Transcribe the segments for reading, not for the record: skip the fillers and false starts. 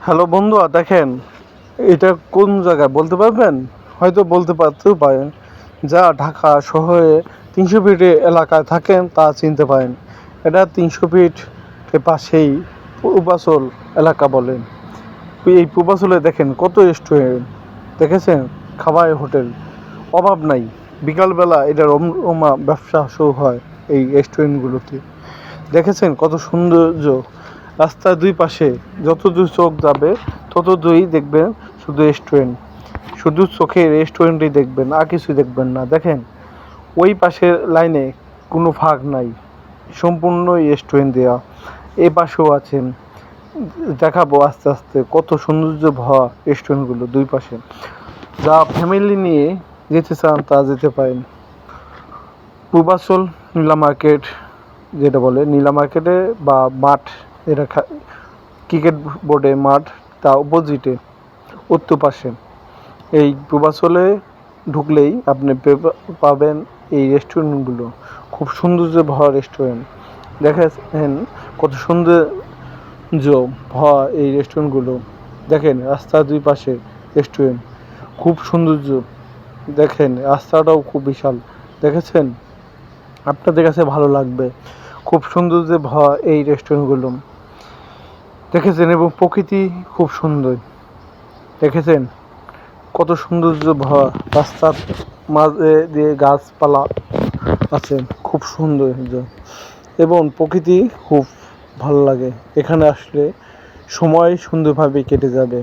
Hello বন্ধুরা, দেখেন এটা কোন জায়গায় বলতে পারবেন? হয়তো বলতে পারতেও পারেন। যা ঢাকা শহরে 300 ফিট এলাকায় থাকেন তা চিনতে পারেন। এটা 300 ফিটের পাশেই পূর্বাচল এলাকা বলেন। এই পূর্বাচলে দেখেন কত রেস্টুরেন্ট দেখেছেন, খাবারের হোটেল অভাব নাই। বিকালবেলা এটা রমরমা ব্যবসা শুরু হয় এই রেস্টুরেন্টগুলোতে। দেখেছেন কত সৌন্দর্য, রাস্তার দুই পাশে যত দূর চোখ যাবে তত দূরই দেখবেন শুধু রেস্টুরেন্ট, শুধু চোখে রেস্টুরেন্টই দেখবেন, আর কিছু দেখবেন না। দেখেন ওই পাশের লাইনে কোনো ফাঁক নাই, সম্পূর্ণই রেস্টুরেন্ট দেওয়া। এই পাশেও আছেন, দেখাবো আস্তে আস্তে কত সৌন্দর্য ভরা রেস্টুরেন্টগুলো দুই পাশে। যা ফ্যামিলি নিয়ে যেতে চান তা যেতে পারেন। পূর্বাচল নীলা মার্কেট যেটা বলে, নীলা মার্কেটে বা মাঠ, এটা ক্রিকেট বোর্ডের মাঠ, তা অপোজিটে উত্তর পাশে। এই পূর্বাচলে ঢুকলেই আপনি পাবেন এই রেস্টুরেন্টগুলো, খুব সৌন্দর্য ভরা রেস্টুরেন্ট। দেখেন কত সৌন্দর্য ভরা এই রেস্টুরেন্টগুলো। দেখেন রাস্তার দুই পাশে রেস্টুরেন্ট, খুব সৌন্দর্য। দেখেন রাস্তাটাও খুব বিশাল, দেখেছেন? আপনাদের কাছে ভালো লাগবে। খুব সৌন্দর্য ভরা এই রেস্টুরেন্টগুলো দেখেছেন, এবং প্রকৃতি খুব সুন্দর। দেখেছেন কত সৌন্দর্য ভরা, রাস্তার মাঝে দিয়ে গাছপালা আছে, খুব সুন্দর এবং প্রকৃতি খুব ভালো লাগে। এখানে আসলে সময় সুন্দরভাবে কেটে যাবে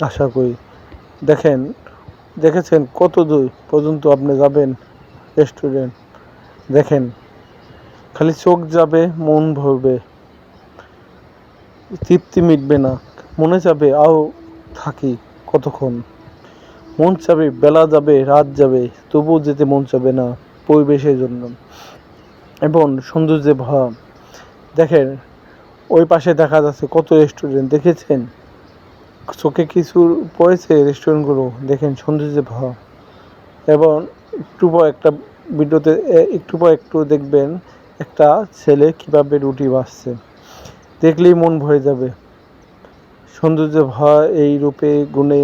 আশা করি। দেখেছেন কত দূর পর্যন্ত আপনি যাবেন রেস্টুরেন্ট। দেখেন খালি চোখ যাবে, মন ভরবে, তৃপ্তি মিটবে না, মনে যাবে আও থাকি কতক্ষণ। মন চাবে বেলা যাবে রাত যাবে, তবুও যেতে মন চাবে না পরিবেশের জন্য এবং সৌন্দর্যে ভরা। দেখেন ওই পাশে দেখা যাচ্ছে কত রেস্টুরেন্ট, দেখেছেন? চোখে কিছু পড়েছে রেস্টুরেন্টগুলো, দেখেন সৌন্দর্যে ভরা। এবং একটু পর একটা ভিডিওতে একটু দেখবেন একটা ছেলে কীভাবে রুটি বাছছে, দেখলেই মন ভরে যাবে। সৌন্দর্য ভরা এই রূপে গুণে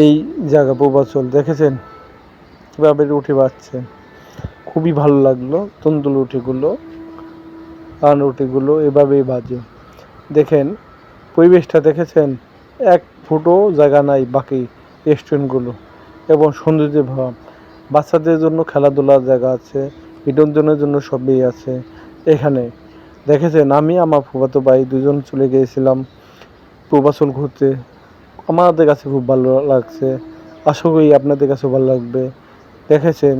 এই জায়গা পূর্বাচল, দেখেছেন কীভাবে রুটি বাছছে, খুবই ভালো লাগলো। তন্দুর রুটিগুলো, পান রুটিগুলো এভাবেই বাজে। দেখেন পরিবেশটা, দেখেছেন এক ফুটও জায়গা নাই বাকি রেস্টুরেন্টগুলো, এবং সৌন্দর্যে ভরা। বাচ্চাদের জন্য খেলাধুলার জায়গা আছে, বিনোদনের জন্য সবই আছে এখানে। দেখেছেন আমি আমার ফুফাতো ভাই দুজন চলে গিয়েছিলাম পূর্বাচল ঘুরতে, আমাদের কাছে খুব ভালো লাগছে, আশা করি আপনাদের কাছে ভালো লাগবে। দেখেছেন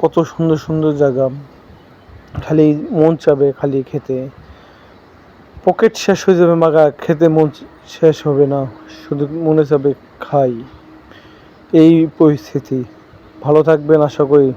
কত সুন্দর সুন্দর জায়গা, খালি মন চাবে খালি খেতে, পকেট শেষ হয়ে যাবে মাগা, খেতে মন শেষ হবে না, শুধু মনে চাবে খাই। এই পরিস্থিতি। ভালো থাকবেন আশা করি।